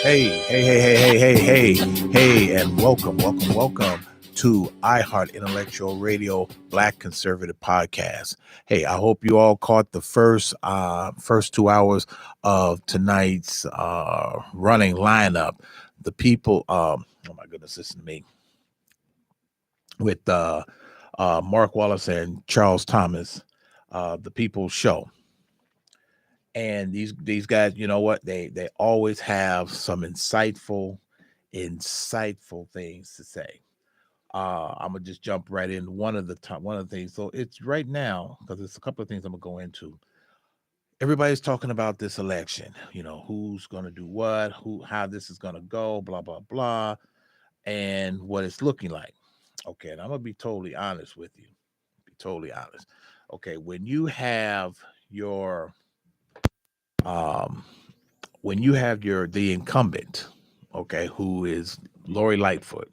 Hey, and welcome to iHeart Intellectual Radio Black Conservative Podcast. Hey, I hope you all caught the first 2 hours of tonight's running lineup. The people, oh my goodness, listen to me, with Mark Wallace and Charles Thomas, the People's Show. And these guys, you know what? They always have some insightful things to say. I'm gonna just jump right in. One of the things. So it's right now because it's a couple of things I'm gonna go into. Everybody's talking about this election. You know, who's gonna do what, how this is gonna go, blah blah blah, and what it's looking like. Okay, and I'm gonna be totally honest with you. Be totally honest. Okay, um, when you have the incumbent, okay, who is Lori Lightfoot.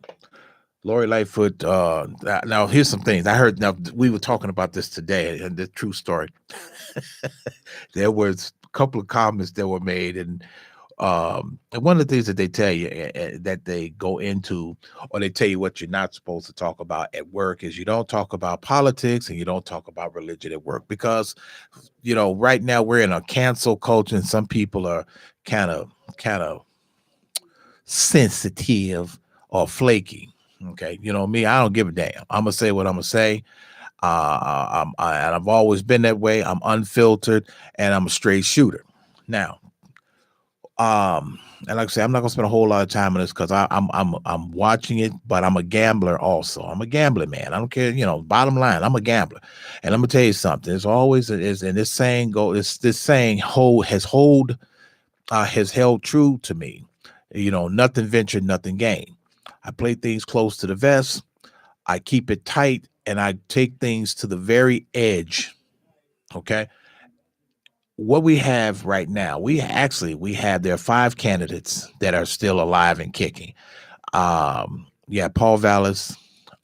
Lori Lightfoot. Now, here's some things I heard. Now, we were talking about this today, and the true story. There was a couple of comments that were made, and one of the things that they tell you that they go into, or they tell you what you're not supposed to talk about at work, is you don't talk about politics and you don't talk about religion at work, because right now we're in a cancel culture, and some people are kind of sensitive or flaky. Okay, me, I don't give a damn. I'm gonna say what I'm gonna say. And I've always been that way. I'm unfiltered, and I'm a straight shooter. Now, and like I say, I'm not gonna spend a whole lot of time on this because I'm watching it, but I'm a gambler also. I'm a gambler, man. I don't care. Bottom line, I'm a gambler, and I'm gonna tell you something. There's always and this saying this saying has held true to me. Nothing ventured, nothing gained. I play things close to the vest. I keep it tight, and I take things to the very edge. Okay. What we have right now, there are 5 candidates that are still alive and kicking. Paul Vallis,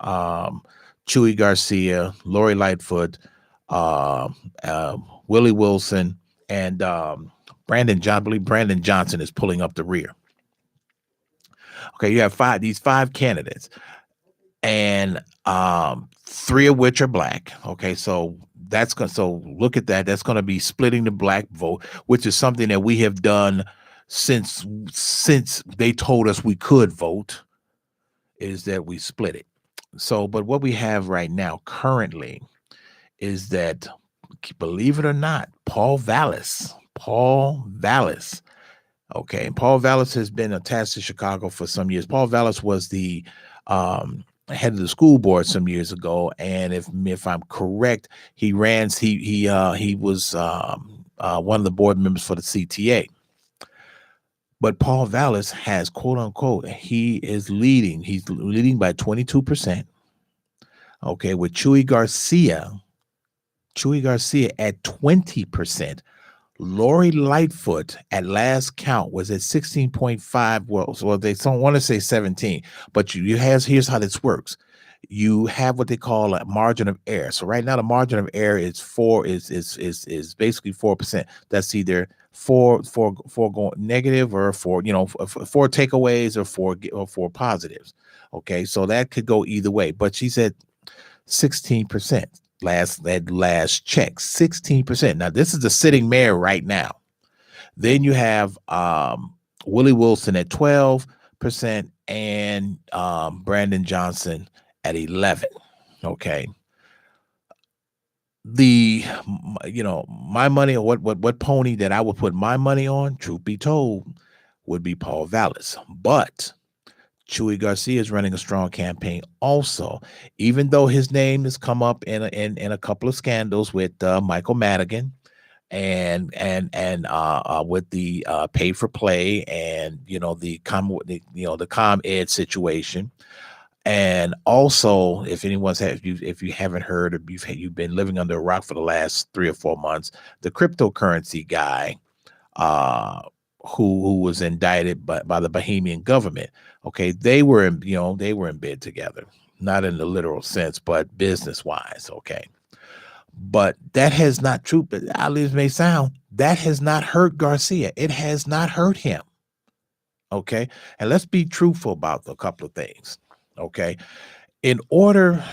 Chuy Garcia, Lori Lightfoot, Willie Wilson, and Brandon John. I believe Brandon Johnson is pulling up the rear. Okay, you have these five candidates, and 3 of which are black. Okay, so look at that. That's going to be splitting the black vote, which is something that we have done since they told us we could vote, is that we split it. So, but what we have right now currently is that, believe it or not, Paul Vallis. Okay, Paul Vallis has been attached to Chicago for some years. Paul Vallis was the head of the school board some years ago, and if I'm correct, he was one of the board members for the CTA. But Paul Vallis has, quote unquote, he is leading. He's leading by 22%. Okay, with Chuy Garcia at 20%. Lori Lightfoot at last count was at 16.5. Well, they don't want to say 17, but here's how this works. You have what they call a margin of error. So right now the margin of error is basically 4%. That's either four going negative, or four takeaways, or four positives. Okay, so that could go either way. But she said 16%. Last check, 16%. Now, this is the sitting mayor right now. Then you have Willie Wilson at 12% and Brandon Johnson at 11%. Okay. My money, or what pony that I would put my money on, truth be told, would be Paul Vallis. But Chuy Garcia is running a strong campaign also, even though his name has come up in a couple of scandals with Michael Madigan and with the pay for play, and the ComEd situation. And also, if you haven't heard, or you've been living under a rock for the last 3 or 4 months, the cryptocurrency guy who was indicted by the Bahamian government. Okay, they were in bed together, not in the literal sense, but business wise. Okay, but that has not true. But oddly as it may sound, that has not hurt Garcia. It has not hurt him. Okay. And let's be truthful about a couple of things. Okay. In order,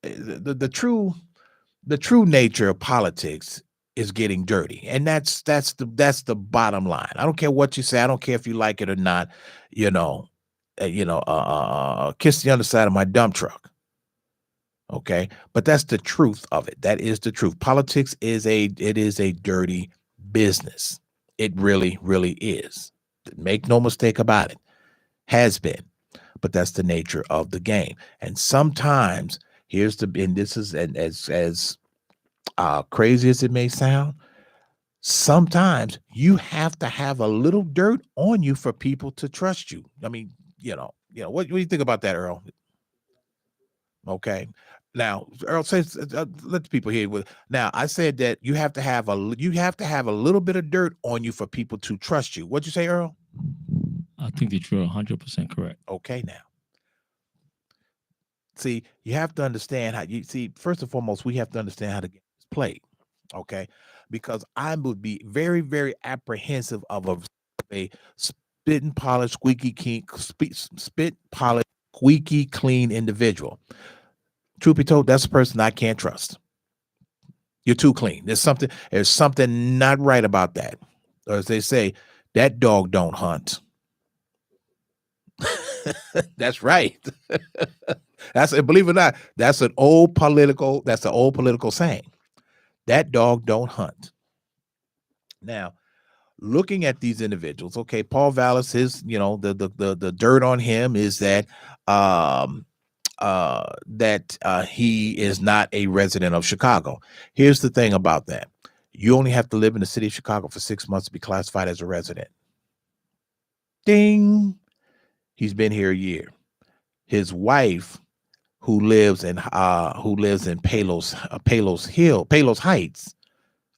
the true nature of politics is getting dirty, and that's the bottom line. I don't care what you say. I don't care if you like it or not. You know, kiss the underside of my dump truck. Okay, but that's the truth of it. That is the truth. Politics is a dirty business. It really, really is. Make no mistake about it. Has been, but that's the nature of the game. And sometimes and this is, and as crazy as it may sound, sometimes you have to have a little dirt on you for people to trust you. I mean, what do you think about that, Earl? Okay. Now, Earl says, let the people hear. Now, I said that you have to have a little bit of dirt on you for people to trust you. What'd you say, Earl? I think that you're 100% correct. Okay, now. See, you have to understand how you see. First and foremost, we have to understand how the game is played. Okay, because I would be very, very apprehensive of a spit and polish, spit polish, squeaky clean individual. Truth be told, that's a person I can't trust. You're too clean. There's something not right about that. Or as they say, that dog don't hunt. That's right. Believe it or not, that's an old political saying. That dog don't hunt. Now, looking at these individuals, okay, Paul Vallis, the dirt on him is um that he is not a resident of Chicago. Here's the thing about that. You only have to live in the city of Chicago for 6 months to be classified as a resident. Ding. He's been here a year. His wife, who lives in Palos Heights.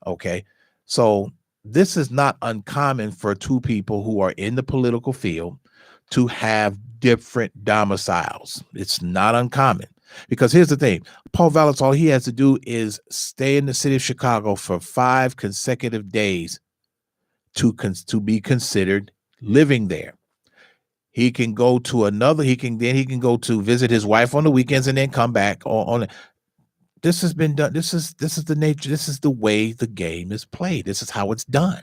Okay, so this is not uncommon for two people who are in the political field to have different domiciles. It's not uncommon, because here's the thing: Paul Vallis, all he has to do is stay in the city of Chicago for 5 consecutive days to be considered living there. He can go to another. He can go to visit his wife on the weekends and then come back on. This has been done. This is the nature. This is the way the game is played. This is how it's done.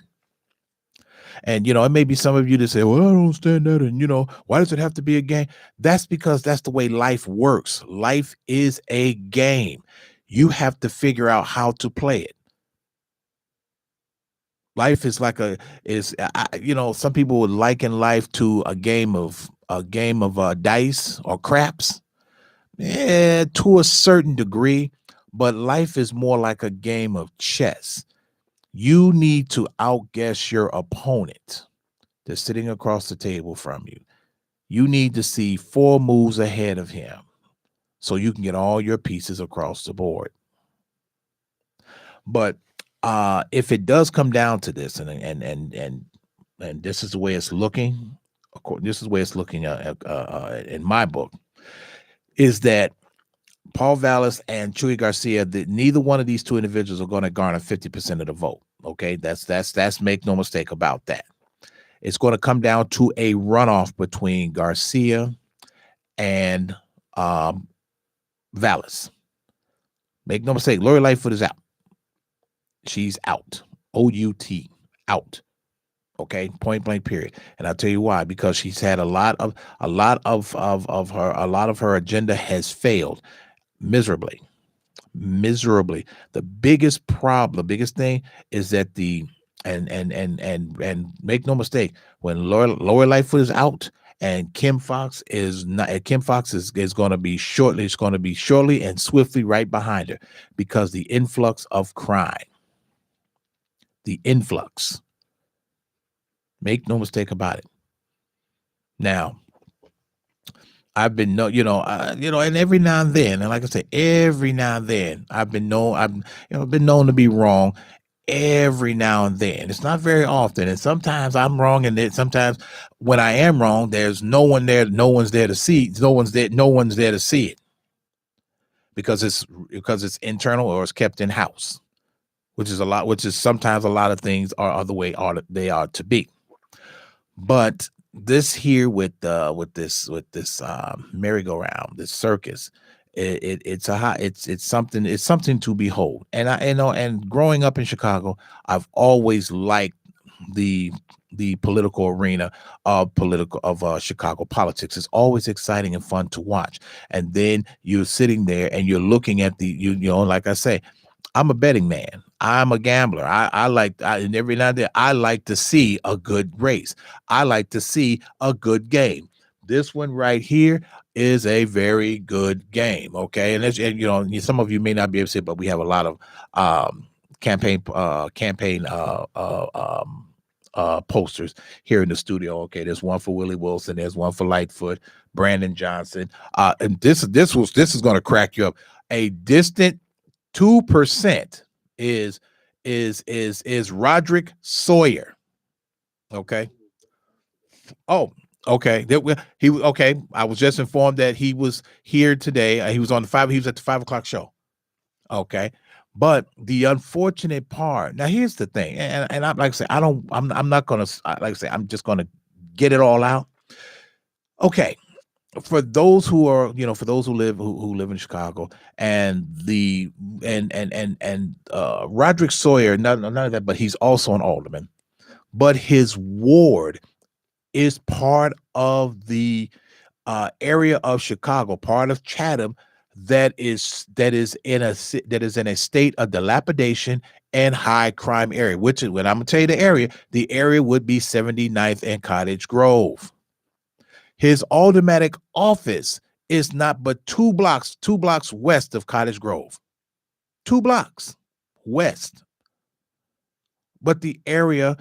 And it may be some of you that say, "Well, I don't understand that," and why does it have to be a game? That's because that's the way life works. Life is a game. You have to figure out how to play it. Life is like some people would liken life to a game of dice or craps. To a certain degree, but life is more like a game of chess. You need to outguess your opponent that's sitting across the table from you. You need to see 4 moves ahead of him so you can get all your pieces across the board. But if it does come down to this, and this is the way it's looking, this is the way it's looking in my book, is that Paul Vallis and Chuy Garcia, neither one of these two individuals are going to garner 50% of the vote. Okay, that's make no mistake about that. It's going to come down to a runoff between Garcia and Vallis. Make no mistake, Lori Lightfoot is out. She's out. O-U-T, out. Okay, point blank, period. And I'll tell you why. Because she's had a lot of her agenda has failed miserably. The biggest problem, the biggest thing is that and make no mistake, when Lori Lightfoot is out and Kim Foxx is not, Kim Foxx is going to be shortly. It's going to be shortly and swiftly right behind her, because the influx of crime, the influx. Make no mistake about it. Now, I've been and every now and then, and like I say, every now and then, I've been known to be wrong. Every now and then, it's not very often, and sometimes I'm wrong, and then sometimes when I am wrong, there's no one there. No one's there to see. No one's there to see it, because it's internal, or it's kept in house, which is sometimes a lot of things are the way they are to be. But this here with this merry-go-round, this circus, it's a high, it's something to behold. And I, and growing up in Chicago, I've always liked the political arena of Chicago politics. It's always exciting and fun to watch. And then you're sitting there and you're looking at like I say, I'm a betting man. I'm a gambler. And every now and then I like to see a good race. I like to see a good game. This one right here is a very good game. Okay. Some of you may not be able to see it, but we have a lot of campaign posters here in the studio. Okay. There's one for Willie Wilson. There's one for Lightfoot, Brandon Johnson. And this is going to crack you up. A distant 2% is Roderick Sawyer. Okay. Oh, okay. Okay. I was just informed that he was here today. He was at the 5 o'clock show. Okay. But the unfortunate part, now here's the thing, and I'm like I say, I'm not gonna, like I say, I'm just gonna get it all out. Okay. For those who are, for those who live in Chicago, and Roderick Sawyer, none of that, but he's also an alderman. But his ward is part of the area of Chicago, part of Chatham, that is in a state of dilapidation and high crime area. Which is, when I'm gonna tell you the area would be 79th and Cottage Grove. His aldermanic office is not but 2 blocks west of Cottage Grove. 2 blocks west. But the area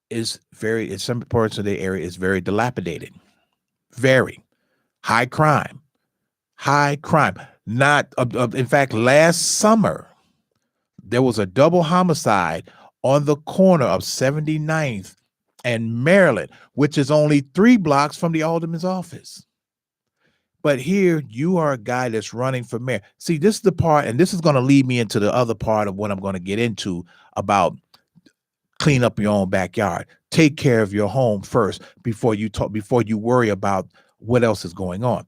in some parts of the area is very dilapidated. Very high crime. Not, in fact, last summer, there was a double homicide on the corner of 79th and Maryland, which is only 3 blocks from the alderman's office. But here you are a guy that's running for mayor. See, this is the part, and this is going to lead me into the other part of what I'm going to get into about clean up your own backyard. Take care of your home first before you worry about what else is going on.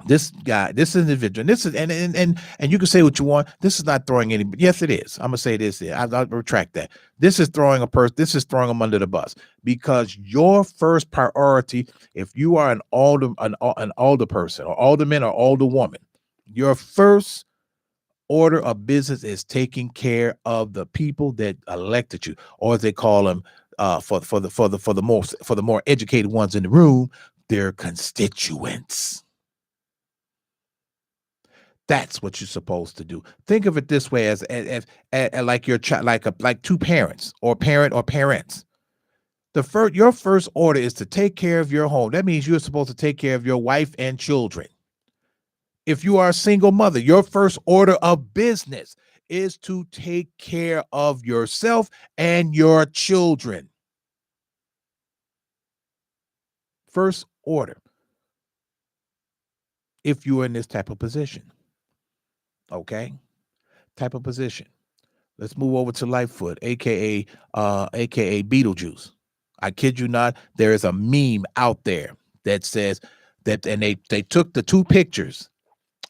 This guy, this individual, and this is and you can say what you want. This is not throwing any. Yes, it is. I'm gonna say this. I'll retract that. This is throwing a person. This is throwing them under the bus, because your first priority, if you are an older person or alderman or older woman, your first order of business is taking care of the people that elected you, or as they call them, for the more educated ones in the room, their constituents. That's what you're supposed to do. Think of it this way, as like your child, like two parents, or parent or parents. Your first order is to take care of your home. That means you're supposed to take care of your wife and children. If you are a single mother, your first order of business is to take care of yourself and your children. First order. If you are in this type of position. Okay, type of position. Let's move over to Lightfoot, aka Beetlejuice. I kid you not. There is a meme out there that says that, and they took the 2 pictures,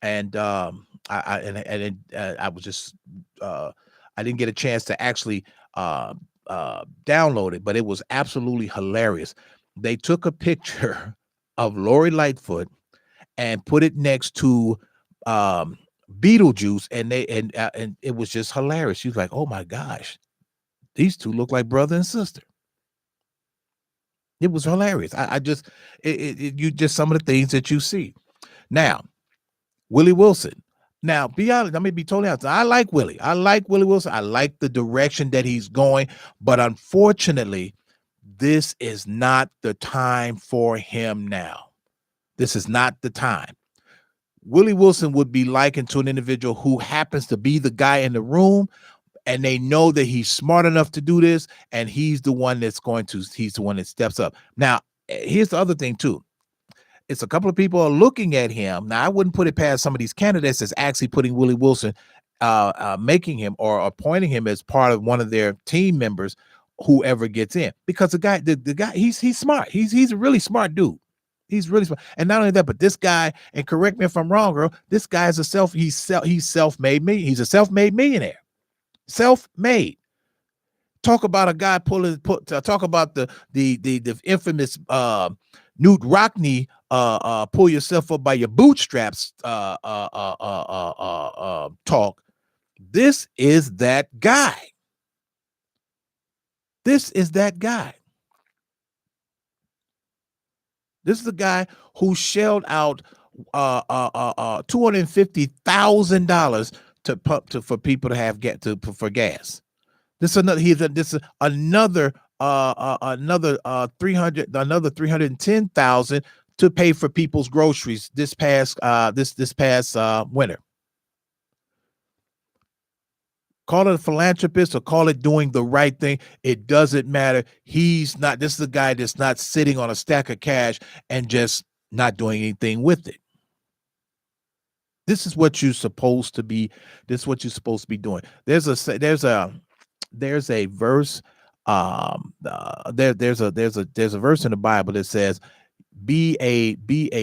and I was just I didn't get a chance to actually download it, but it was absolutely hilarious. They took a picture of Lori Lightfoot and put it next to Beetlejuice, and it was just hilarious. She was like, "Oh my gosh, these two look like brother and sister." It was hilarious. You just, some of the things that you see. Now, Willie Wilson. Now, be honest. Let me be totally honest. I like Willie. I like Willie Wilson. I like the direction that he's going, but unfortunately, this is not the time for him now. This is not the time. Willie Wilson would be likened to an individual who happens to be the guy in the room, and they know that he's smart enough to do this, and he's the one that steps up. Now, here's the other thing too. It's a couple of people are looking at him. Now, I wouldn't put it past some of these candidates that's actually putting Willie Wilson, making him or appointing him as part of one of their team members whoever gets in, because the guy, he's smart. He's a really smart dude. He's really smart. And not only that, but this guy, and correct me if I'm wrong, girl, this guy is he's self-made me. He's a self-made millionaire. Self-made. Talk about a guy talk about the infamous Newt Rockney pull yourself up by your bootstraps talk. This is that guy. This is that guy. This is the guy who shelled out $250,000 to pump for people to have for gas. This is another 310,000 to pay for people's groceries this past winter. Call it a philanthropist or call it doing the right thing. It doesn't matter. This is the guy that's not sitting on a stack of cash and just not doing anything with it. This is what you're supposed to be. This is what you're supposed to be doing. There's a verse. There's a verse in the Bible that says, be a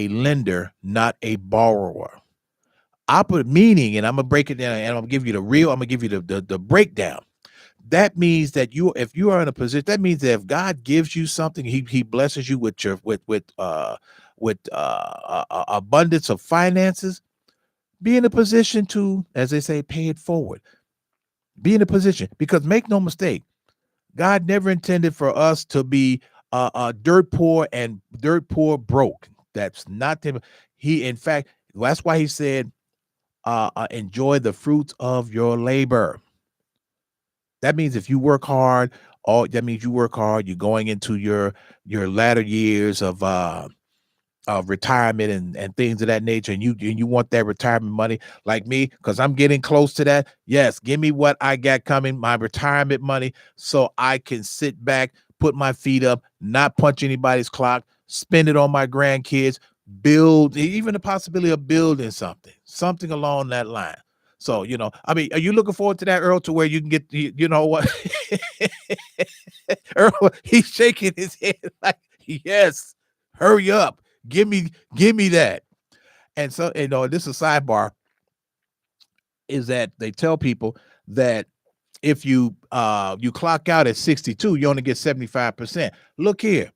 lender, not a borrower. I put meaning, and I'm gonna break it down, and I'm gonna give you the breakdown. That means that if you are in a position, that means that if God gives you something, he blesses you with abundance of finances, be in a position to, as they say, pay it forward. Be in a position, because make no mistake, God never intended for us to be dirt poor broke. That's not him. In fact, that's why he said, enjoy the fruits of your labor. That means if you work hard, you're going into your latter years of retirement and things of that nature, and you want that retirement money, like me, because I'm getting close to that. Yes, give me what I got coming, my retirement money, so I can sit back, put my feet up, not punch anybody's clock, spend it on my grandkids, build, even the possibility of building something along that line. So, I mean, are you looking forward to that, Earl, to where you can get, you know what? Earl, he's shaking his head like, yes, hurry up. Give me that. And so, this is a sidebar, is that they tell people that if you clock out at 62, you only get 75%. Look here,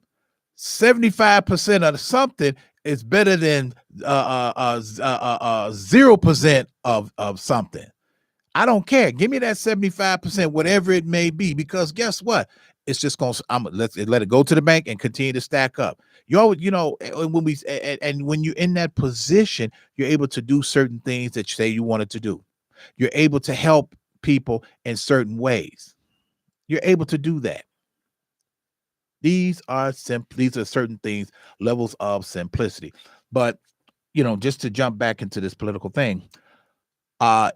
75% of something is better than 0% of something. I don't care. Give me that 75%, whatever it may be, because guess what? It's just going to, let it go to the bank and continue to stack up. When you're in that position, you're able to do certain things that you say you wanted to do. You're able to help people in certain ways. You're able to do that. These are certain things, levels of simplicity. But, just to jump back into this political thing,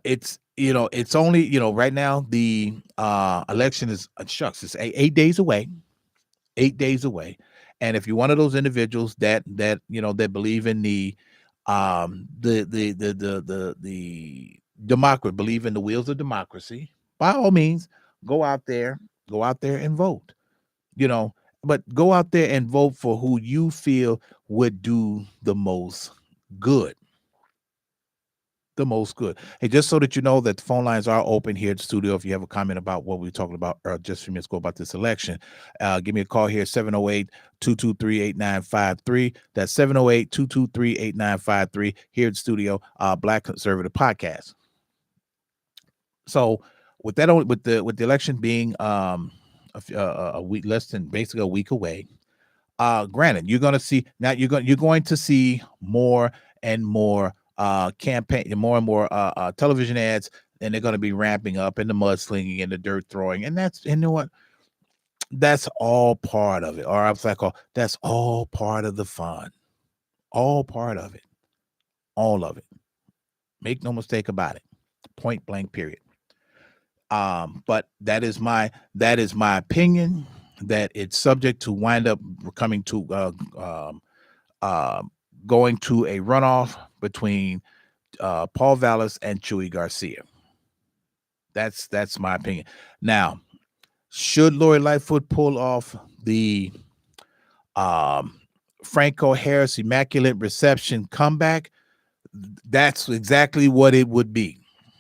it's only, right now the election is it's 8 days away. 8 days away. And if you're one of those individuals that believe in the democracy, believe in the wheels of democracy, by all means, go out there and vote. But go out there and vote for who you feel would do the most good. The most good. Hey, just so that you know that the phone lines are open here at the studio. If you have a comment about what we were talking about just a few minutes ago about this election, give me a call here, 708-223-8953. That's 708-223-8953 here at the studio, Black Conservative Podcast. So with that, with the election being a week, less than basically a week away, granted, you're going to see more and more campaign, more and more television ads, and they're going to be ramping up, in the mudslinging and the dirt throwing, and that's, what, that's all part of it. Or I was like, that's all part of the fun, all part of it, all of it. Make no mistake about it. Point blank, period. But that is my opinion, that it's subject to wind up coming to going to a runoff between Paul Vallas and Chuy Garcia. That's my opinion. Now, Should Lori Lightfoot pull off the um, Franco Harris Immaculate Reception comeback? That's exactly what it would be.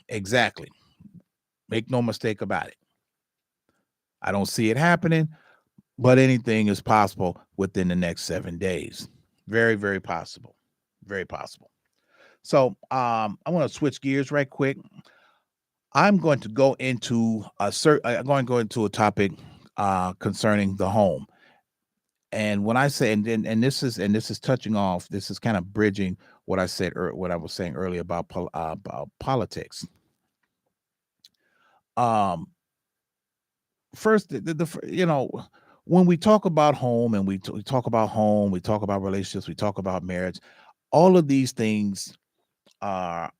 Exactly. Make no mistake about it. I don't see it happening, but anything is possible within the next 7 days. Very, very possible. Very possible. So I want to switch gears right quick. I'm going to go into I'm going to go into a topic concerning the home. And when I say and this is touching off, this is kind of bridging what I said what I was saying earlier about politics. Um, First, when we talk about home and we talk about home, we talk about relationships, we talk about marriage, all of these things are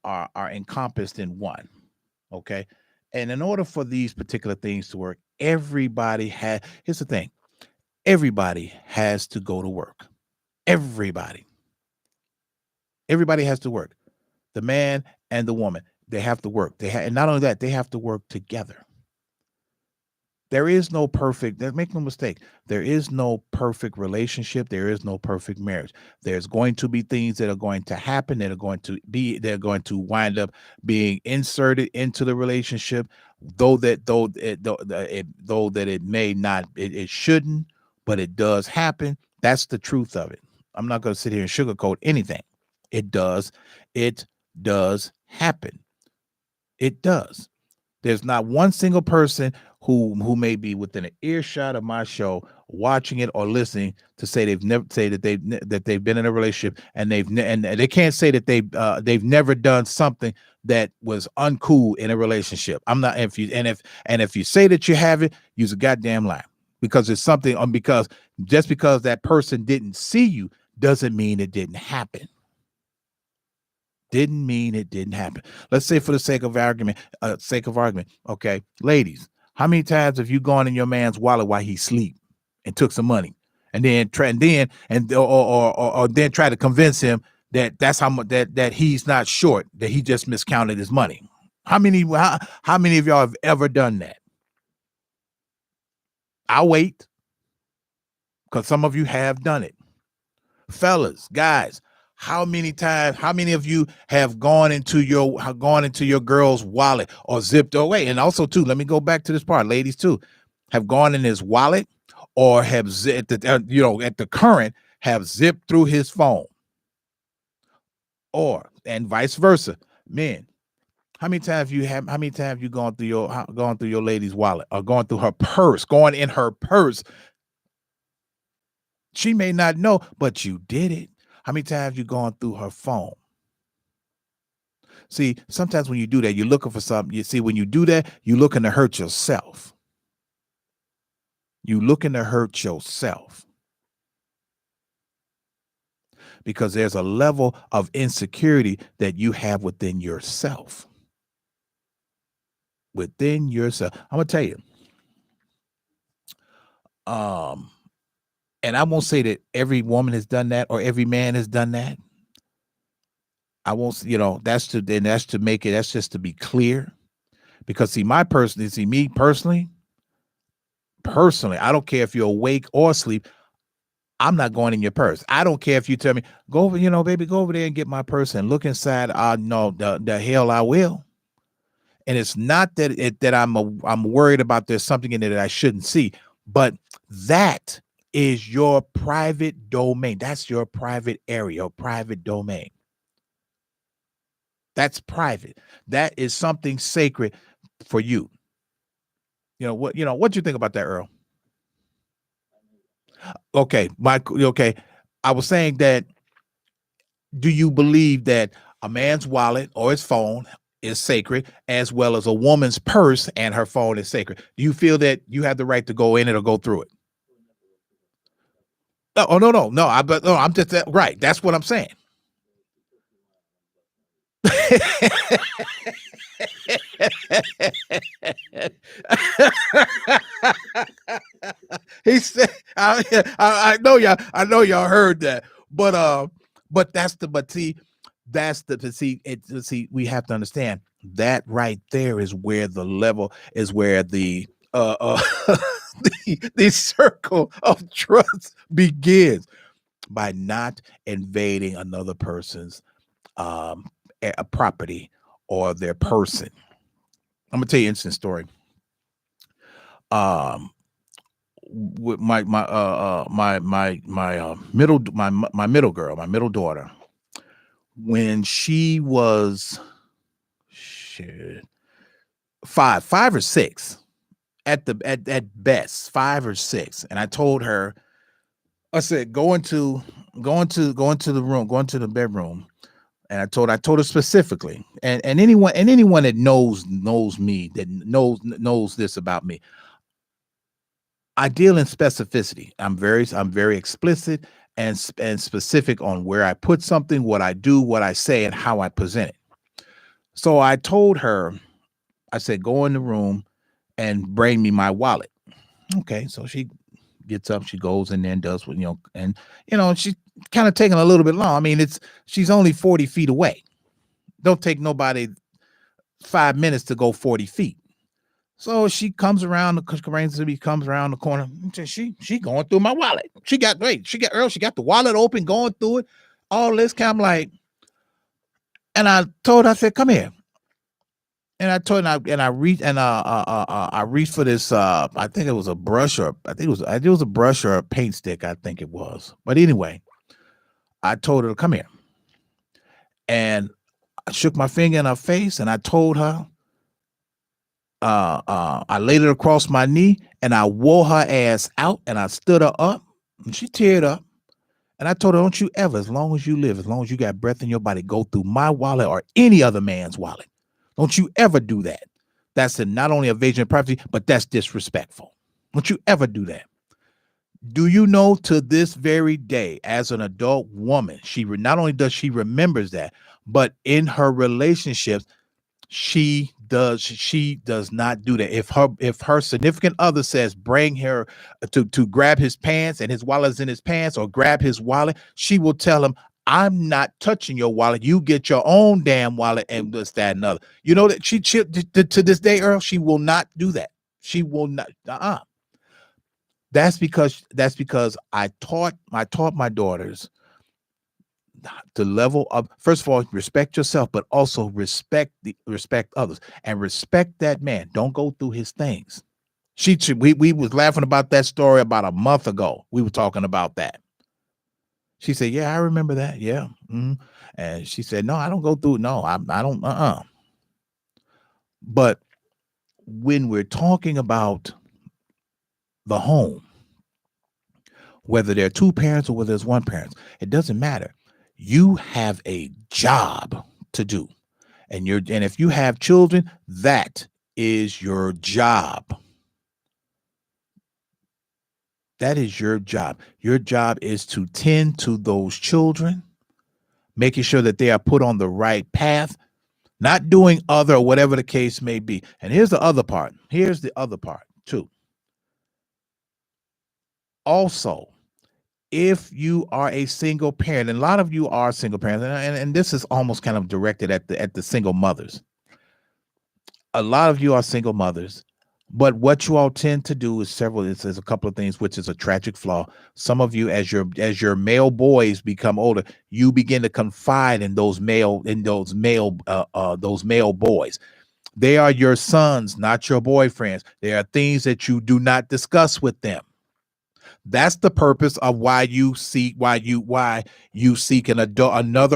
encompassed in one. Okay. And in order for these particular things to work, here's the thing, everybody has to go to work. Everybody. Everybody has to work. The man and the woman, they have to work. And not only that, they have to work together. There is no perfect, make no mistake, there is no perfect relationship. There is no perfect marriage. There's going to be things that are going to happen they're going to wind up being inserted into the relationship, though that it may not, it shouldn't, but it does happen. That's the truth of it. I'm not going to sit here and sugarcoat anything. It does happen. It does. There's not one single person who may be within an earshot of my show, watching it or listening, to say they've been in a relationship and they can't say that they've never done something that was uncool in a relationship. I'm not. If you say that you haven't, use a goddamn lie, because it's something. Because just because that person didn't see you doesn't mean it didn't happen. Didn't mean it didn't happen. Let's say, for the sake of argument, okay, ladies, how many times have you gone in your man's wallet while he sleep and took some money, and then then try to convince him that that's how much that he's not short, that he just miscounted his money? How many of y'all have ever done that? I'll wait, because some of you have done it. Fellas, guys, how many of you have gone into your girl's wallet or zipped away? And also, too, let me go back to this part, ladies, too, have gone in his wallet or have at the current have zipped through his phone, and vice versa. Men, how many times you gone through your lady's wallet or gone through her purse, going in her purse? She may not know, but you did it. How many times you gone through her phone? See, sometimes when you do that, you're looking for something. You see, when you do that, you're looking to hurt yourself. You're looking to hurt yourself, because there's a level of insecurity that you have within yourself. Within yourself. I'm gonna tell you. And I won't say that every woman has done that or every man has done that. I won't, that's just to be clear. Because me personally, I don't care if you're awake or asleep, I'm not going in your purse. I don't care if you tell me, go over, baby, go over there and get my purse and look inside. No, the hell I will. And it's not that I'm worried about there's something in there that I shouldn't see, but that is your private domain. That's your private area, your private domain. That's private. That is something sacred for you. What you think about that, Earl? Okay, okay. I was saying that, do you believe that a man's wallet or his phone is sacred, as well as a woman's purse and her phone is sacred? Do you feel that you have the right to go in it or go through it? Oh, no. I'm just right. That's what I'm saying. He said, I know y'all heard that, but we have to understand that right there is where the the circle of trust begins by not invading another person's a property or their person. I'm gonna tell you an instant story. Um, with my middle girl, my middle daughter, when she was shit, five or six at best, 5 or 6, and I told her, I said, go into the room, go into the bedroom. And I told her specifically, and anyone that knows me, that knows this about me. I deal in specificity. I'm very explicit and specific on where I put something, what I do, what I say, and how I present it. So I told her, I said, go in the room and bring me my wallet. Okay, so she gets up, she goes in there and does what, and she's kind of taking a little bit long. I mean, she's only 40 feet away. Don't take nobody 5 minutes to go 40 feet. So she comes around comes around the corner. She going through my wallet. She got the wallet open, going through it. All this kind of like, and I told her, I said, come here. And I reached I reached for this. I think it was a brush, or I think it was a brush or a paint stick. I think it was. But anyway, I told her to come here, and I shook my finger in her face, and I told her. I laid it across my knee, and I wore her ass out, and I stood her up, and she teared up. And I told her, don't you ever, as long as you live, as long as you got breath in your body, go through my wallet or any other man's wallet. Don't you ever do that. That's not only evasion of privacy, but that's disrespectful. Don't you ever do that. Do you know, to this very day, as an adult woman, she not only does she remembers that, but in her relationships, she does not do that. If her significant other says bring her to grab his pants and his wallet's in his pants, or grab his wallet, she will tell him, I'm not touching your wallet. You get your own damn wallet, and this, that, and other. You know that she to this day, Earl, she will not do that. She will not. That's because I taught my daughters the level of, first of all, respect yourself, but also respect others, and respect that man. Don't go through his things. We was laughing about that story about a month ago. We were talking about that. She said, yeah, I remember that. Yeah. Mm-hmm. And she said, no, I don't go through. No, I don't. But when we're talking about the home, whether there are two parents or whether there's one parent, it doesn't matter. You have a job to do. And if you have children, that is your job. That is your job. Your job is to tend to those children, making sure that they are put on the right path, not doing other, or whatever the case may be. And here's the other part. Here's the other part too. Also, if you are a single parent, and a lot of you are single parents, and this is almost kind of directed at the single mothers. A lot of you are single mothers, but what you all tend to do is there's a couple of things, which is a tragic flaw. Some of you, as your male boys become older, you begin to confide in those male boys. They are your sons, not your boyfriends. There are things that you do not discuss with them. That's the purpose of why you seek another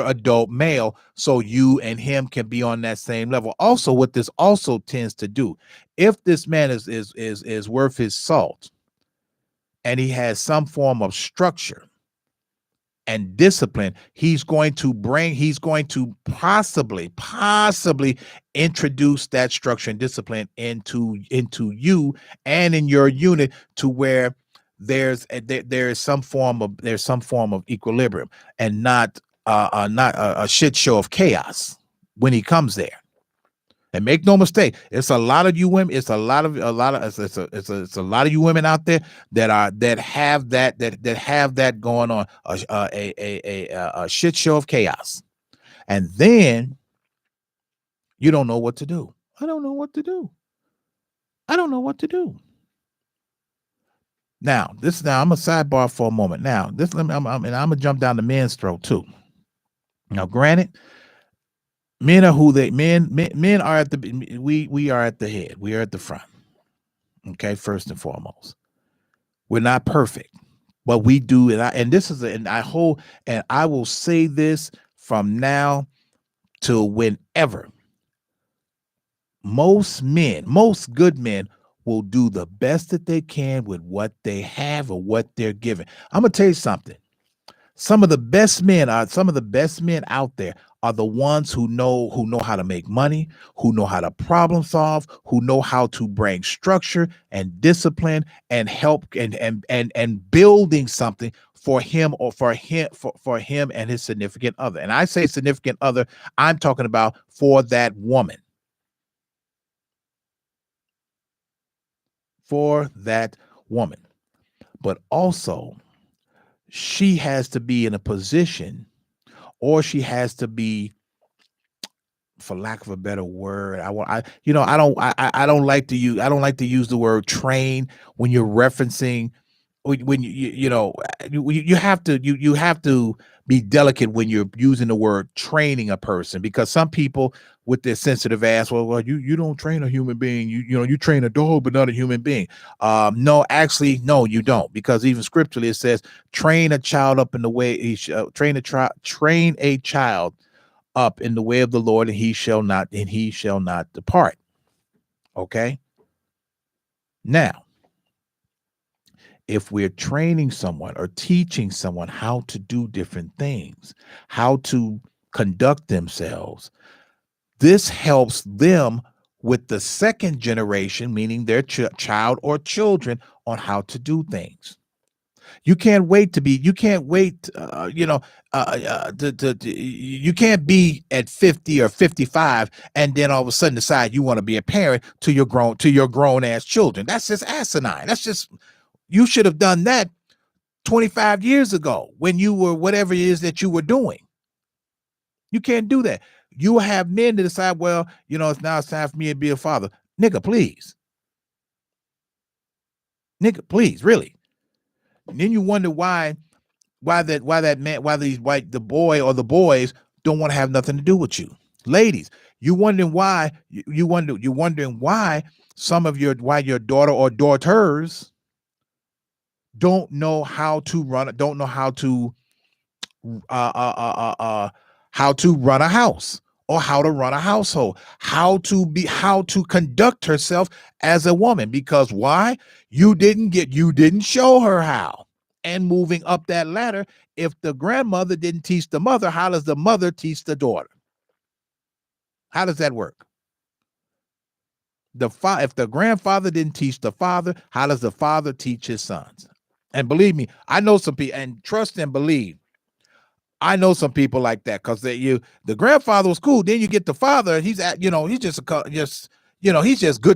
adult male, so you and him can be on that same level. Also, what this also tends to do, if this man is worth his salt, and he has some form of structure and discipline, he's going to possibly introduce that structure and discipline into you and in your unit, to where there is some form of equilibrium, and not a shit show of chaos when he comes there. And make no mistake, it's a lot of you women. It's a lot of you women out there that have that going on, a shit show of chaos, and then you don't know what to do. I don't know what to do. I don't know what to do. Now, I'm a sidebar for a moment. Now, and I'm gonna jump down to men's throat too. Now, granted, men are who they men are at the we are at the head. We are at the front. Okay, first and foremost, we're not perfect, but we do. And this is and I will say this from now to whenever. Most good men will do the best that they can with what they have or what they're given. I'm gonna tell you something. Some of the best men out there are the ones who know how to make money, who know how to problem solve, who know how to bring structure and discipline and help and building something for him or for him and his significant other. And I say significant other, I'm talking about for that woman. For that woman. But also, she has to be in a position, or she has to be, for lack of a better word, I don't like to use the word train when you're referencing when you have to be delicate when you're using the word training a person, because some people with their sensitive ass, well, you don't train a human being, you train a dog but not a human being. No, actually, no, you don't, because even scripturally it says, train a child up in the way he shall train a child up in the way of the Lord, and he shall not depart. Okay, now, if we're training someone or teaching someone how to do different things, how to conduct themselves, this helps them with the second generation, meaning their child or children, on how to do things. You can't wait, you can't be at 50 or 55 and then all of a sudden decide you want to be a parent to your grown ass children. That's just asinine. You should have done that 25 years ago when you were whatever it is that you were doing. You can't do that. You have men to decide, well, it's time for me to be a father. Nigga, please. Really. And then you wonder why the boy or the boys don't want to have nothing to do with you. Ladies, you're wondering why why your daughter or daughters don't know how to run a house, or how to run a household, how to conduct herself as a woman. Because why? You didn't show her how. And moving up that ladder, if the grandmother didn't teach the mother, how does the mother teach the daughter? How does that work? If the grandfather didn't teach the father, how does the father teach his sons? And believe me, I know some people, and trust and believe, I know some people like that, because the grandfather was cool. Then you get the father, he's good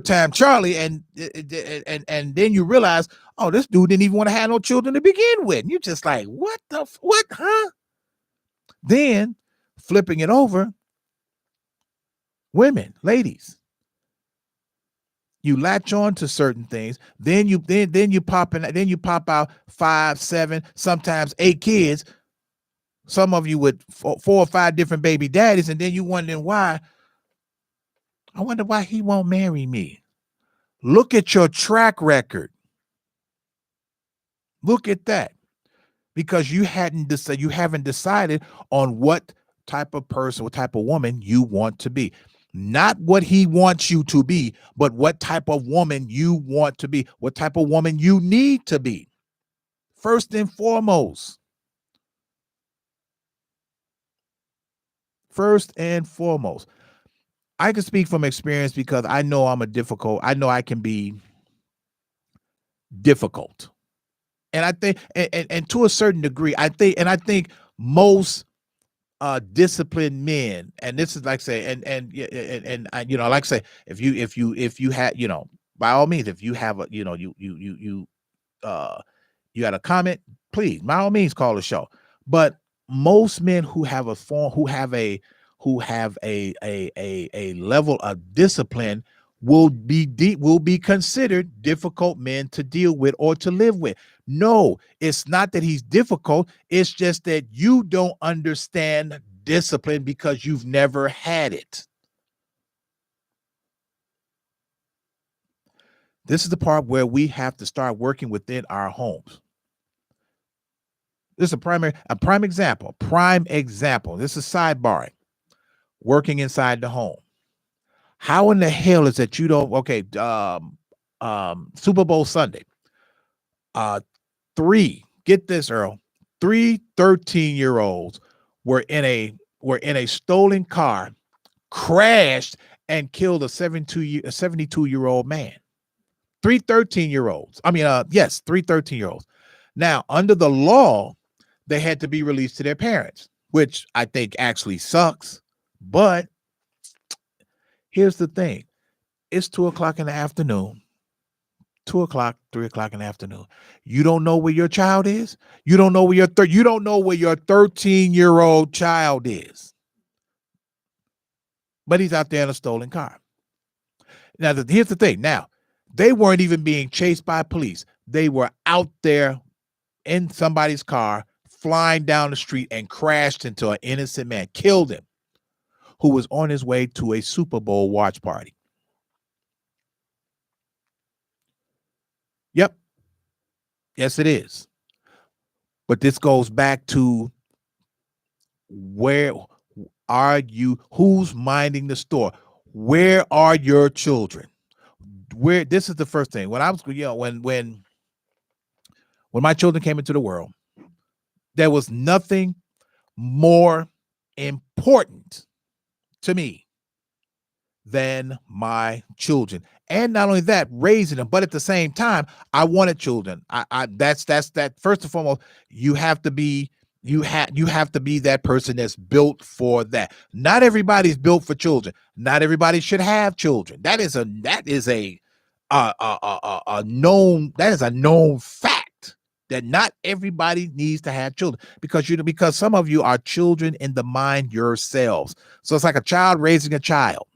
time Charlie, and then you realize, oh, this dude didn't even want to have no children to begin with. And you're just like, what, huh? Then flipping it over, women, ladies, you latch on to certain things, then you pop out 5, 7, sometimes 8 kids. Some of you with 4 or 5 different baby daddies, and then you wondering why. I wonder why he won't marry me. Look at your track record. Look at that. Because you haven't decided on what type of person, what type of woman you want to be. Not what he wants you to be, but what type of woman you want to be, what type of woman you need to be. First and foremost. I can speak from experience, because I know I can be difficult. And I think, and to a certain degree, I think most disciplined men, and this is like say, and like I say, if you had, by all means, if you have a, you got a comment, please, by all means, call the show. But most men who have a level of discipline will be considered difficult men to deal with or to live with. No, it's not that he's difficult. It's just that you don't understand discipline because you've never had it. This is the part where we have to start working within our homes. This is a prime example. Prime example. This is sidebarring. Working inside the home. How in the hell is that you don't? Okay, Super Bowl Sunday. Get this, Earl. 13-year-olds were in a stolen car, crashed and killed a 72-year-old man. 13-year-olds. Yes, 13-year-olds. Now, under the law, they had to be released to their parents, which I think actually sucks. But here's the thing. It's 2:00 in the afternoon. 2:00, 3:00 in the afternoon. You don't know where your child is. You don't know where your 13-year-old child is. But he's out there in a stolen car. Now, here's the thing. Now, they weren't even being chased by police. They were out there in somebody's car, flying down the street and crashed into an innocent man, killed him, who was on his way to a Super Bowl watch party. Yep. Yes, it is. But this goes back to where are you? Who's minding the store? Where are your children? This is the first thing. When I was, when my children came into the world, there was nothing more important to me than my children. And not only that, raising them, but at the same time, I wanted children. That's that. First and foremost, you have to be that person that's built for that. Not everybody's built for children. Not everybody should have children. That is a known fact that not everybody needs to have children because some of you are children in the mind yourselves. So it's like a child raising a child.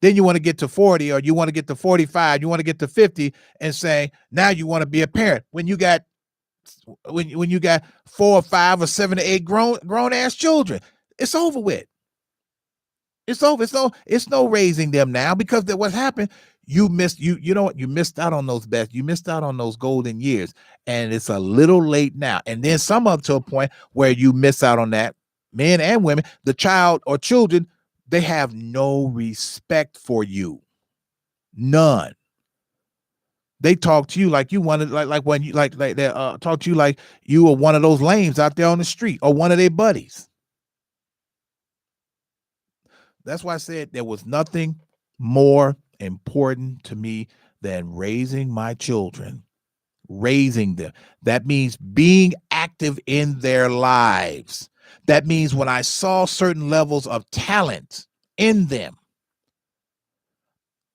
Then you want to get to 40 or you want to get to 45, you want to get to 50 and say, now you want to be a parent when you got 4 or 5 or 7 or 8 grown ass children. It's over with. It's over. It's no raising them now because what happened, you missed out on those best. You missed out on those golden years and it's a little late now. And then some up to a point where you miss out on that, men and women, the child or children, they have no respect for you. None. They talk to you like you wanted, like when you they talk to you like you were one of those lames out there on the street or one of their buddies. That's why I said there was nothing more important to me than raising my children, raising them. That means being active in their lives. That means when I saw certain levels of talent in them,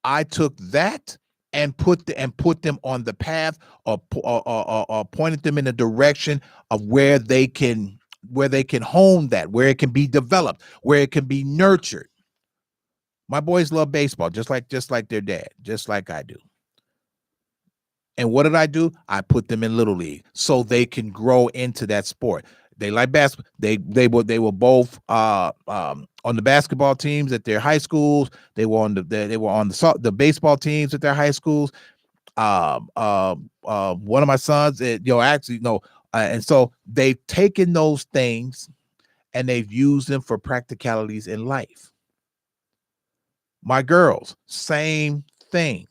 I took that and put them on the path or pointed them in the direction of where they can hone that, where it can be developed, where it can be nurtured. My boys love baseball, just like their dad, just like I do. And what did I do? I put them in Little League so they can grow into that sport. They like basketball. They were both on the basketball teams at their high schools. They were on the baseball teams at their high schools. One of my sons, and so they've taken those things and they've used them for practicalities in life. My girls, same thing.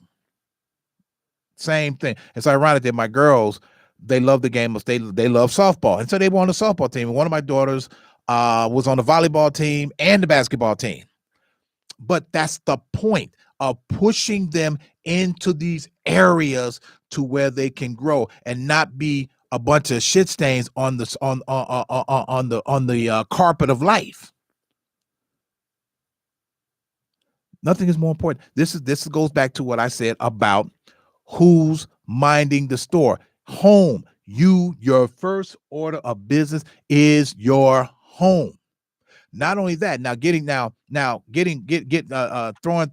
It's ironic that my girls, they love the game they love softball. And so they were on the softball team. And one of my daughters was on the volleyball team and the basketball team. But that's the point of pushing them into these areas to where they can grow and not be a bunch of shit stains on the carpet of life. Nothing is more important. This goes back to what I said about who's minding the store. Home. Your first order of business is your home. Not only that, now getting now getting get throwing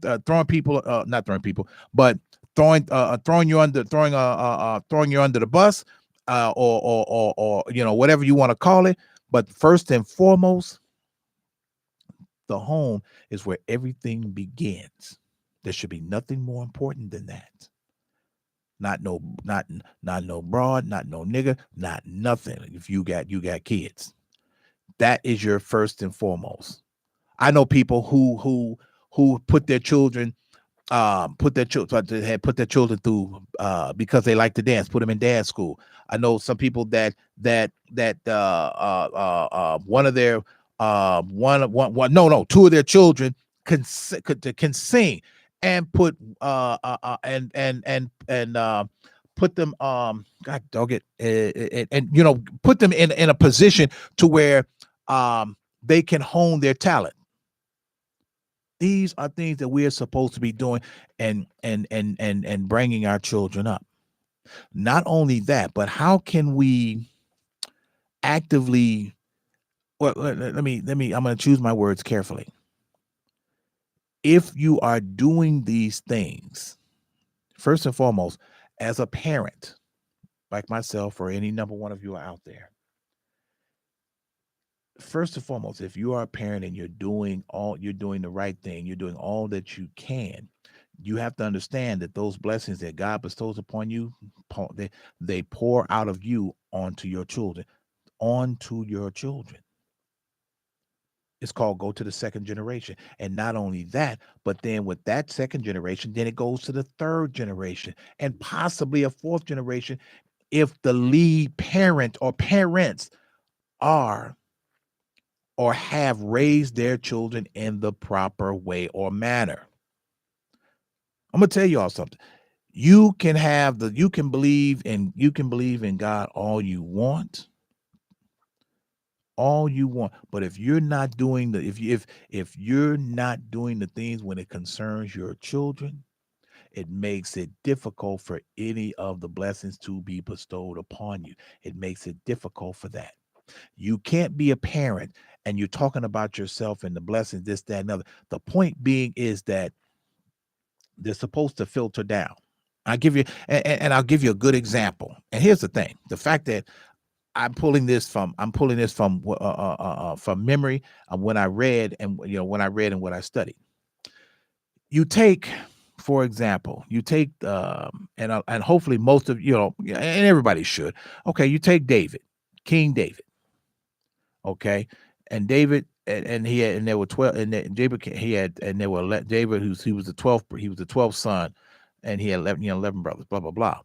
people, not throwing people, but throwing you under, throwing you under the bus, or whatever you want to call it. But first and foremost, the home is where everything begins. There should be nothing more important than that. Not no broad, not no nigga, not nothing. If you got kids, that is your first and foremost. I know people who put their children, put their children through, because they like to dance, put them in dance school. I know some people that one of their one no two of their children can sing, and put put them, God dog it, and put them in a position to where they can hone their talent. These are things that we are supposed to be doing, and bringing our children up. Not only that, but how can we actively, well, let me I'm going to choose my words carefully. If you are doing these things, first and foremost, as a parent, like myself or any number one of you are out there, first and foremost, if you are a parent and you're doing the right thing, you're doing all that you can, you have to understand that those blessings that God bestows upon you, they pour out of you onto your children, onto your children. It's called go to the second generation. And not only that, but then with that second generation, then it goes to the third generation and possibly a fourth generation if the lead parent or parents are or have raised their children in the proper way or manner. I'm gonna tell y'all something. You can believe in God all you want, but if you're not doing if you're not doing the things when it concerns your children, it makes it difficult for any of the blessings to be bestowed upon you. It makes it difficult for that. You can't be a parent and you're talking about yourself and the blessings, this, that, and other. The point being is that they're supposed to filter down. I'll give you a good example. And here's the thing: the fact that I'm pulling this from from memory of when I read and what I studied. You take, for example, and hopefully most of and everybody should. Okay, you take David, King David. Okay, and David, and he had, and there were 12, and David, he had, and there were David, he was the 12th, he was the 12th son, and he had 11 brothers, blah blah blah.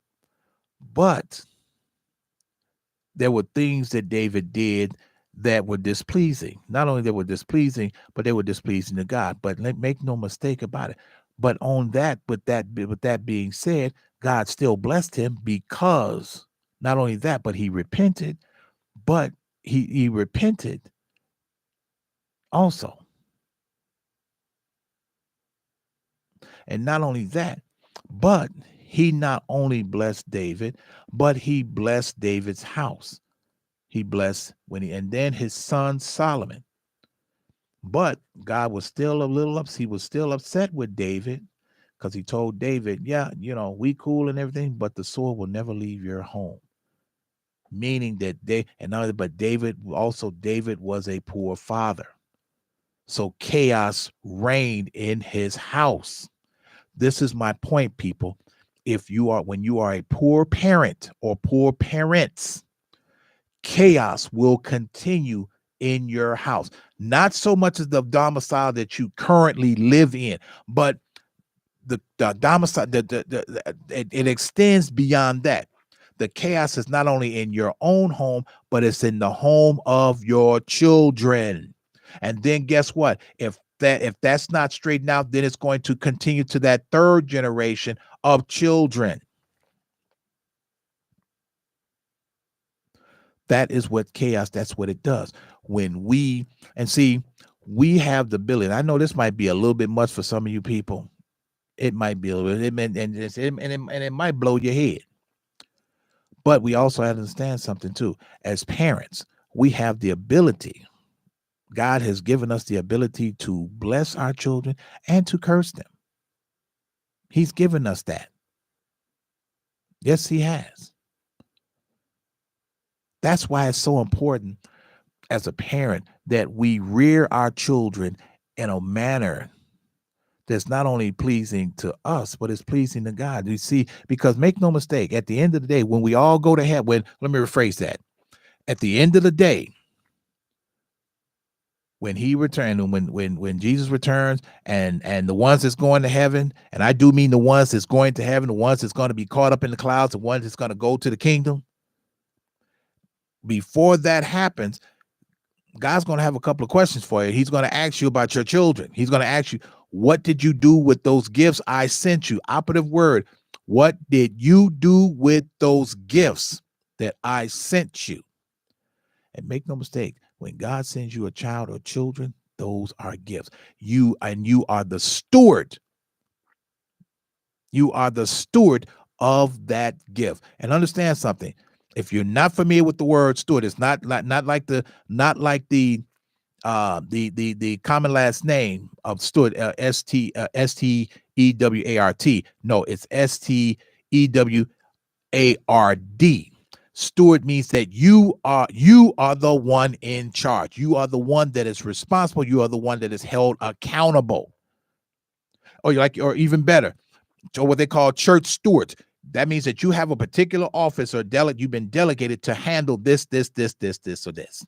But there were things that David did that were displeasing. Not only they were displeasing, but they were displeasing to God. But make no mistake about it. But with that being said, God still blessed him because not only that, but he repented. But he repented also. And not only that, but he not only blessed David, but he blessed David's house. He blessed and then his son Solomon. But God was still he was still upset with David because he told David, yeah, we cool and everything, but the sword will never leave your home. Meaning that David was a poor father. So chaos reigned in his house. This is my point, people. When you are a poor parent or poor parents, chaos will continue in your house. Not so much as the domicile that you currently live in, but the domicile, it extends beyond that. The chaos is not only in your own home, but it's in the home of your children. And then guess what? If that's not straightened out, then it's going to continue to that third generation of children. That is what chaos, that's what it does. When we have the ability, I know this might be a little bit much for some of you people. It might be a little bit, and it might blow your head. But we also have to understand something too. As parents, we have the ability God has given us the ability to bless our children and to curse them. He's given us that. Yes, he has. That's why it's so important as a parent that we rear our children in a manner that's not only pleasing to us, but it's pleasing to God. You see, because make no mistake, at the end of the day, when we all go to heaven, let me rephrase that. At the end of the day, when he returns, and when Jesus returns, and the ones that's going to heaven, and I do mean the ones that's going to heaven, the ones that's going to be caught up in the clouds, the ones that's going to go to the kingdom. Before that happens, God's going to have a couple of questions for you. He's going to ask you about your children. He's going to ask you, what did you do with those gifts I sent you? Operative word. What did you do with those gifts that I sent you? And make no mistake, when God sends you a child or children, those are gifts. You are the steward. You are the steward of that gift. And understand something. If you're not familiar with the word steward, it's not like the common last name of Stewart, Stewart. No, it's Steward. Steward means that you are the one in charge. You are the one that is responsible. You are the one that is held accountable. Or even better, or what they call church stewards. That means that you have a particular office or you've been delegated to handle this, or this.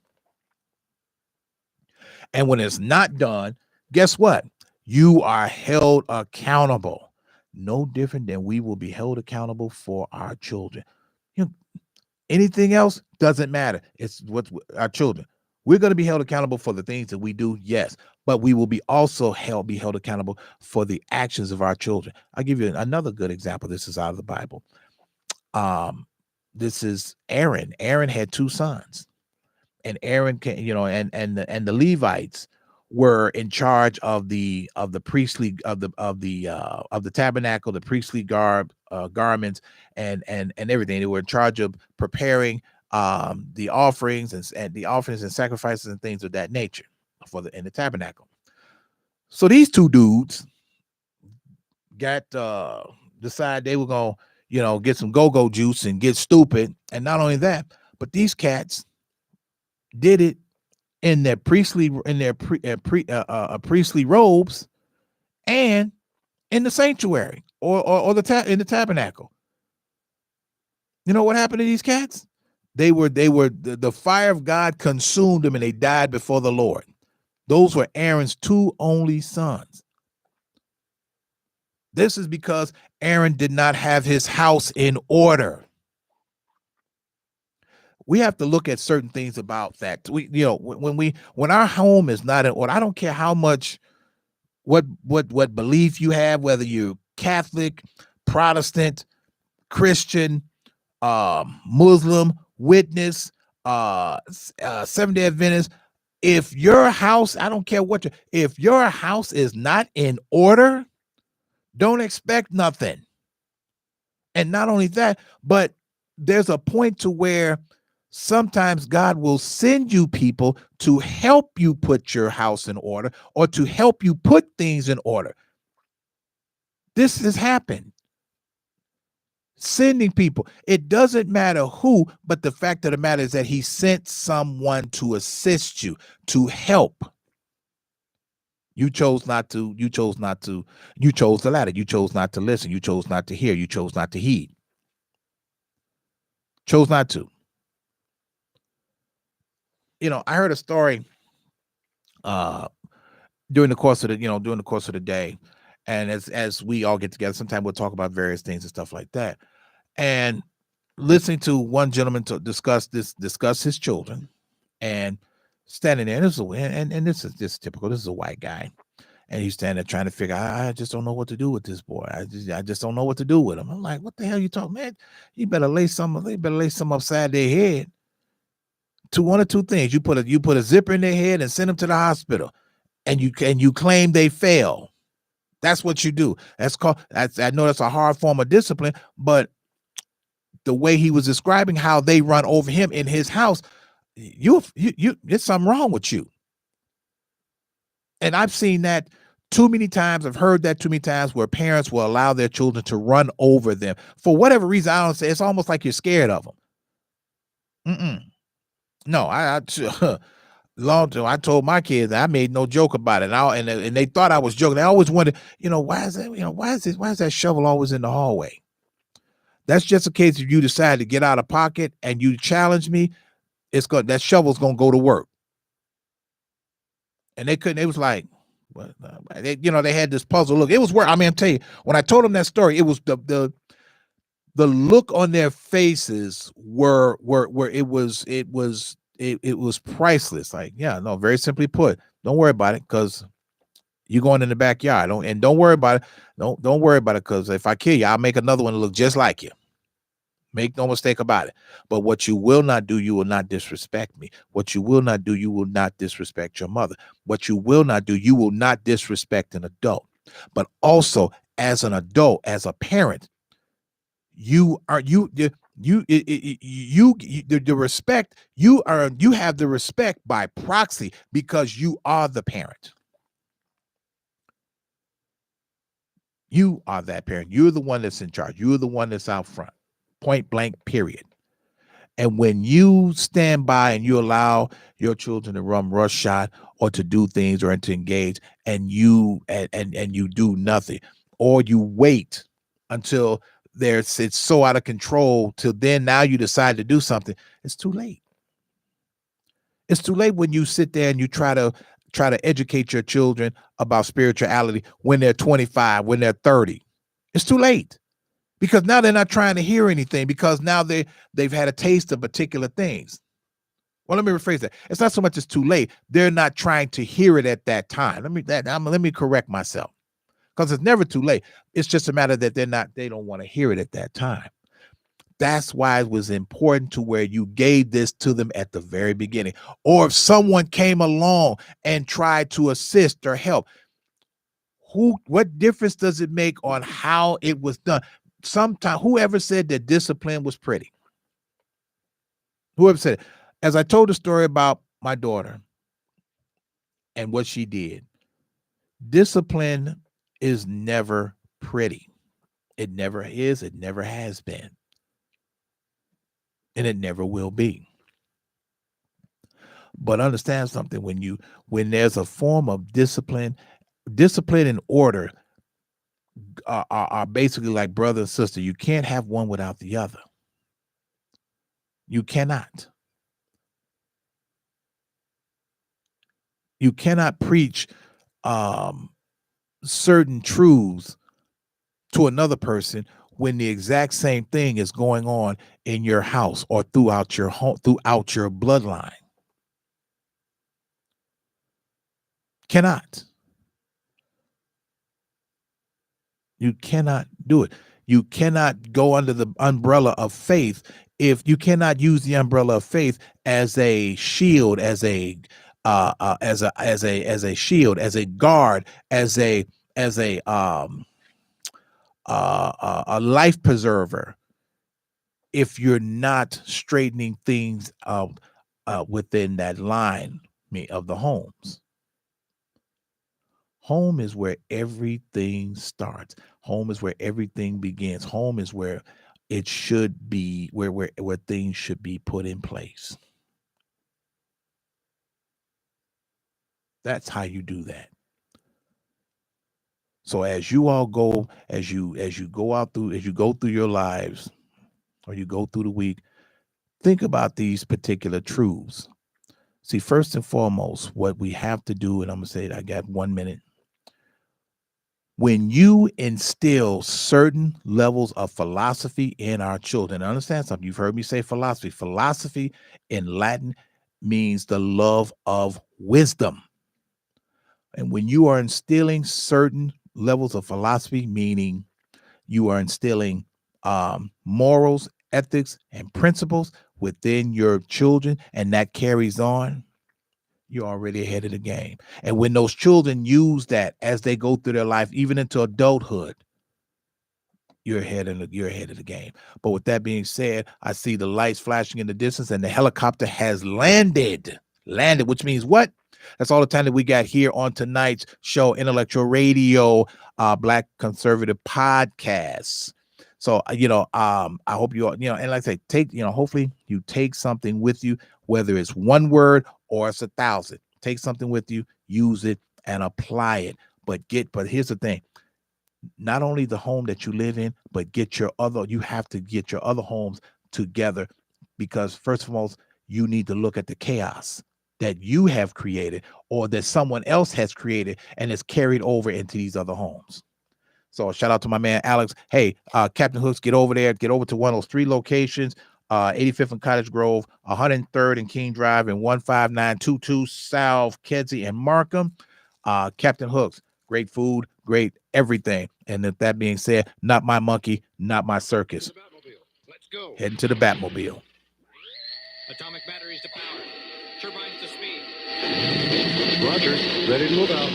And when it's not done, guess what? You are held accountable. No different than we will be held accountable for our children. Anything else doesn't matter. It's what's our children. We're going to be held accountable for the things that we do, yes, but we will be also held accountable for the actions of our children. I'll give you another good example. This is out of the Bible. This is Aaron. Aaron had two sons. And Aaron can, and the Levites were in charge of the priestly of the tabernacle, the priestly garments, and everything. They were in charge of preparing the offerings and the offerings and sacrifices and things of that nature in the tabernacle. So these two dudes got decided they were gonna get some go-go juice and get stupid, and not only that, but these cats did it in their priestly priestly robes and in the sanctuary or in the tabernacle. You know what happened to these cats? The fire of God consumed them and they died before the Lord. Those were Aaron's two only sons. This is because Aaron did not have his house in order. We have to look at certain things about that. When our home is not in order, I don't care how much, what belief you have, whether you're Catholic, Protestant, Christian, Muslim, witness, Seventh-day Adventist. If your house, I don't care if your house is not in order, don't expect nothing. And not only that, but there's a point to where sometimes God will send you people to help you put your house in order or to help you put things in order. This has happened. Sending people. It doesn't matter who, but the fact of the matter is that he sent someone to assist you, to help. You chose not to. You chose the latter. You chose not to listen. You chose not to hear. You chose not to heed. Chose not to. I heard a story during the course of the day, and as we all get together, sometimes we'll talk about various things and stuff like that. And listening to one gentleman to discuss his children, and standing there, and this is typical. This is a white guy, and he's standing there trying to figure out, I just don't know what to do with this boy. I just don't know what to do with him. I'm like, what the hell you talking, man? You better lay some upside their head. To one or two things. You put a zipper in their head and send them to the hospital, and you claim they fail. That's what you do. I know that's a hard form of discipline, but the way he was describing how they run over him in his house, there's something wrong with you. And I've seen that too many times. I've heard that too many times where parents will allow their children to run over them for whatever reason. I don't say, it's almost like you're scared of them. No, long time I told my kids, I made no joke about it. And they thought I was joking. They always wondered, why is that? Why is that shovel always in the hallway? That's just a case if you decide to get out of pocket and you challenge me, that shovel's gonna go to work. And they couldn't. It was like, well, they had this puzzle look. It was work. I mean, I'm telling you, when I told them that story, it was the look on their faces were it was priceless. Like, yeah, no, very simply put, don't worry about it because you're going in the backyard. Don't worry about it. Don't worry about it because if I kill you, I'll make another one look just like you. Make no mistake about it. But what you will not do, you will not disrespect me. What you will not do, you will not disrespect your mother. What you will not do, you will not disrespect an adult. But also, as an adult, as a parent, the respect you have the respect by proxy because you are the parent. You are that parent. You're the one that's in charge. You're the one that's out front. Point blank, period. And when you stand by and you allow your children to run roughshod or to do things or to engage, and you do nothing, or you wait until it's so out of control till then now you decide to do something, it's too late. It's too late when you sit there and you try to educate your children about spirituality when they're 25, when they're 30. It's too late. Because now they're not trying to hear anything because now they've had a taste of particular things. Well, let me rephrase that. It's not so much it's too late. They're not trying to hear it at that time. Let me correct myself because it's never too late. It's just a matter that they don't want to hear it at that time. That's why it was important to where you gave this to them at the very beginning. Or if someone came along and tried to assist or help, what difference does it make on how it was done? Sometimes, whoever said that discipline was pretty? Whoever said it. As I told the story about my daughter and what she did, discipline is never pretty. It never is. It never has been. And it never will be. But understand something, when there's a form of discipline and order are basically like brother and sister. You can't have one without the other. You cannot. You cannot preach certain truths to another person when the exact same thing is going on in your house or throughout your home, throughout your bloodline. Cannot. You cannot do it. You cannot go under the umbrella of faith if you cannot use the umbrella of faith as a shield, as a shield, as a guard, as a life preserver. If you're not straightening things out within that line of the homes. Home is where everything starts. Home is where everything begins. Home is where it should be, where things should be put in place. That's how you do that. So as you all go, as you go through your lives, or you go through the week, think about these particular truths. See, first and foremost, what we have to do, and I'm gonna say it, I got 1 minute. When you instill certain levels of philosophy in our children, understand something. You've heard me say philosophy. Philosophy in Latin means the love of wisdom. And when you are instilling certain levels of philosophy, meaning you are instilling morals, ethics, and principles within your children, and that carries on, you're already ahead of the game. And when those children use that as they go through their life, even into adulthood, you're ahead of the game. But with that being said, I see the lights flashing in the distance and the helicopter has landed, which means what? That's all the time that we got here on tonight's show, Intellectual Radio, Black Conservative Podcast. So, I hope you all, and like I say, hopefully you take something with you, whether it's one word or it's 1,000. Take something with you, use it, and apply it. But here's the thing. Not only the home that you live in, but you have to get your other homes together, because first of all, you need to look at the chaos that you have created or that someone else has created and is carried over into these other homes. So shout out to my man, Alex. Hey, Captain Hooks, get over there. Get over to one of those 3 locations, 85th and Cottage Grove, 103rd and King Drive, and 15922 South Kedzie and Markham. Captain Hooks, great food, great everything. And with that being said, not my monkey, not my circus. Let's go. Heading to the Batmobile. Atomic batteries to power. Turbines to speed. Roger. Ready to move out.